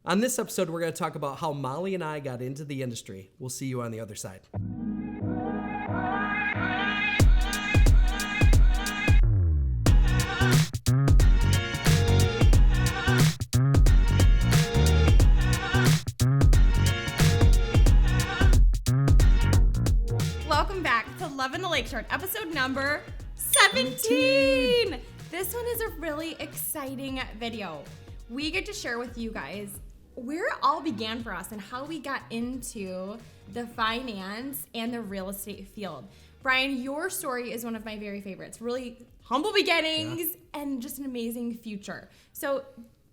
On this episode, we're going to talk about how Molly and I got into the industry. We'll see you on the other side. Welcome back to Lovin the Lakeshore, episode number 17. This one is a really exciting video. We get to share with you guys where it all began for us and how we got into the finance and the real estate field. Brian, your story is one of my very favorites. Really humble beginnings and just an amazing future. So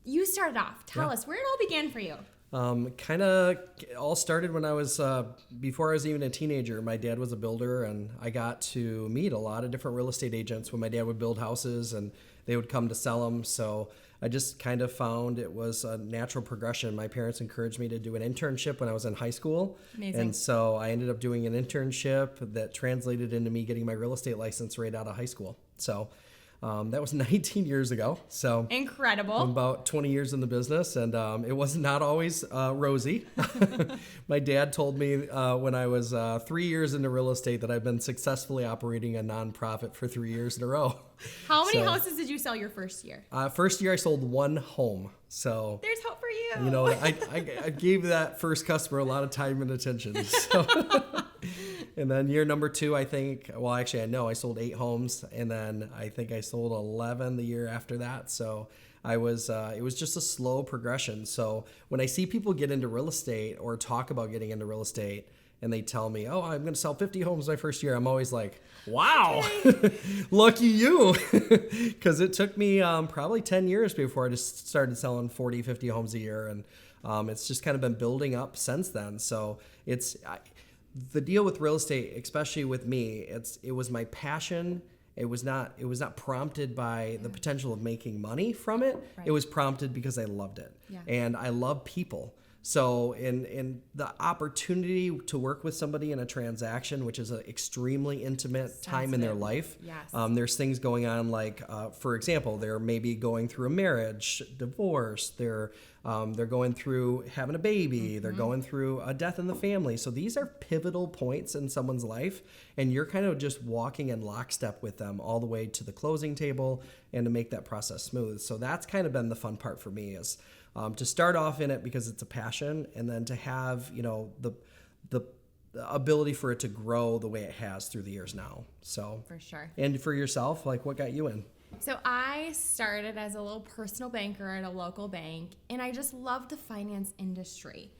you started off. Tell us where it all began for you. Kind of all started when I was, before I was even a teenager. My dad was a builder, and I got to meet a lot of different real estate agents when my dad would build houses and they would come to sell them. So I just kind of found it was a natural progression. My parents encouraged me to do an internship when I was in high school. Amazing. And so I ended up doing an internship that translated into me getting my real estate license right out of high school. So that was 19 years ago. So incredible. I'm about 20 years in the business, and it was not always rosy. My dad told me when I was 3 years into real estate that I've been successfully operating a nonprofit for 3 years in a row. How many houses did you sell your first year? First year I sold one home. So there's hope for you. You know, I gave that first customer a lot of time and attention. So. And then year number two, I think, well, actually, I know I sold 8 homes, and then I think I sold 11 the year after that. So it was just a slow progression. So when I see people get into real estate or talk about getting into real estate, and they tell me, oh, I'm going to sell 50 homes my first year, I'm always like, wow, lucky you. Because it took me probably 10 years before I just started selling 40, 50 homes a year. And it's just kind of been building up since then. So the deal with real estate, especially with me, it was my passion. It was not prompted by the potential of making money from it. Right. It was prompted because I loved it. Yeah. And I love people. So in the opportunity to work with somebody in a transaction, which is an extremely intimate time in their life, there's things going on like, for example, they're maybe going through a marriage, divorce, they're going through having a baby, they're going through a death in the family. So these are pivotal points in someone's life, and you're kind of just walking in lockstep with them all the way to the closing table and to make that process smooth. So that's kind of been the fun part for me is to start off in it because it's a passion, and then to have, you know, the ability for it to grow the way it has through the years now. So for sure. And for yourself, like, what got you in? So I started as a little personal banker at a local bank, and I just loved the finance industry.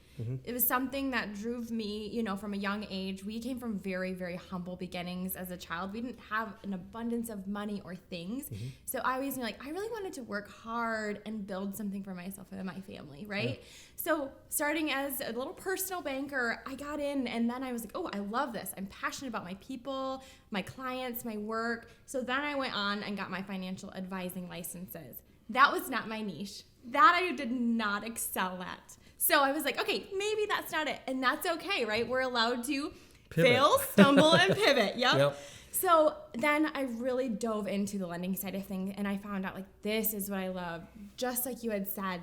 It was something that drove me, you know, from a young age. We came from very, very humble beginnings as a child. We didn't have an abundance of money or things. So I always knew, like, I really wanted to work hard and build something for myself and my family, right? So starting as a little personal banker, I got in, and then I was like, oh, I love this. I'm passionate about my people, my clients, my work. So then I went on and got my financial advising licenses. That was not my niche. That I did not excel at. So I was like, okay, maybe that's not it. And that's okay, right? We're allowed to fail, stumble, and pivot. Yep. So then I really dove into the lending side of things, and I found out, like, this is what I love. Just like you had said,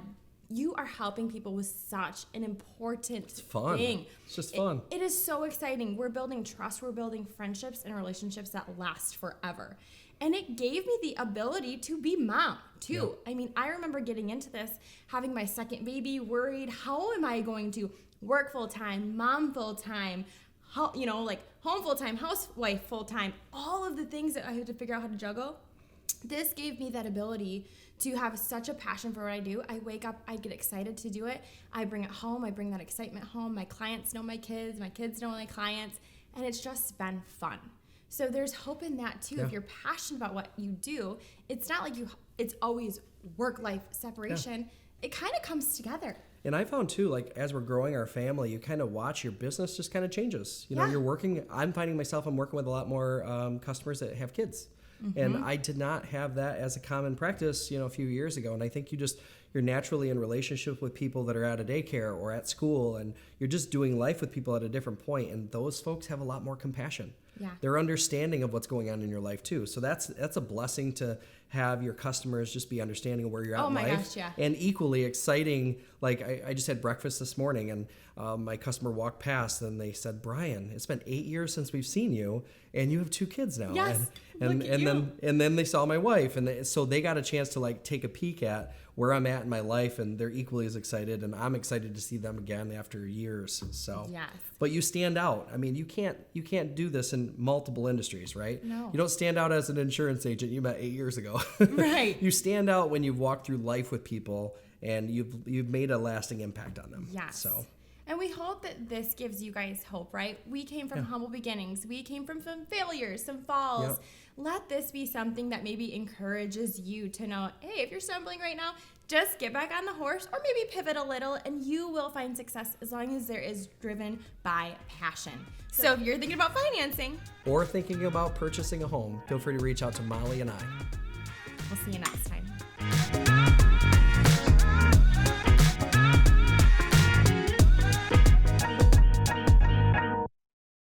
you are helping people with such an important thing. It's just fun. It is so exciting. We're building trust. We're building friendships and relationships that last forever. And it gave me the ability to be mom, too. I mean, I remember getting into this, having my second baby, worried, how am I going to work full-time, mom full-time, you know, like home full-time, housewife full-time, all of the things that I had to figure out how to juggle. This gave me that ability to have such a passion for what I do. I wake up, I get excited to do it. I bring it home. I bring that excitement home. My clients know my kids know my clients, and it's just been fun. So there's hope in that too. If you're passionate about what you do, it's not like it's always work-life separation. It kind of comes together. And I found too, like, as we're growing our family, you kind of watch your business just kind of changes. You know, I'm finding myself, I'm working with a lot more customers that have kids. And I did not have that as a common practice, you know, a few years ago. And I think you're naturally in relationship with people that are at a daycare or at school, and you're just doing life with people at a different point. And those folks have a lot more compassion. They're understanding of what's going on in your life too. So that's a blessing to have your customers just be understanding of where you're at in life. Gosh, yeah. And equally exciting, like I just had breakfast this morning, and my customer walked past and they said, Brian, it's been 8 years since we've seen you, and you have 2 kids now. Yes, and look at then they saw my wife, and so they got a chance to like take a peek at where I'm at in my life, and they're equally as excited, and I'm excited to see them again after years. So, Yes. But you stand out. I mean, you can't do this in multiple industries, right? No. You don't stand out as an insurance agent you met 8 years ago. Right. You stand out when you've walked through life with people and you've made a lasting impact on them. Yes. So. And we hope that this gives you guys hope, right? We came from humble beginnings. We came from some failures, some falls. Yep. Let this be something that maybe encourages you to know, hey, if you're stumbling right now, just get back on the horse or maybe pivot a little and you will find success as long as there is driven by passion. So if you're thinking about financing or thinking about purchasing a home, feel free to reach out to Molly and I. We'll see you next time.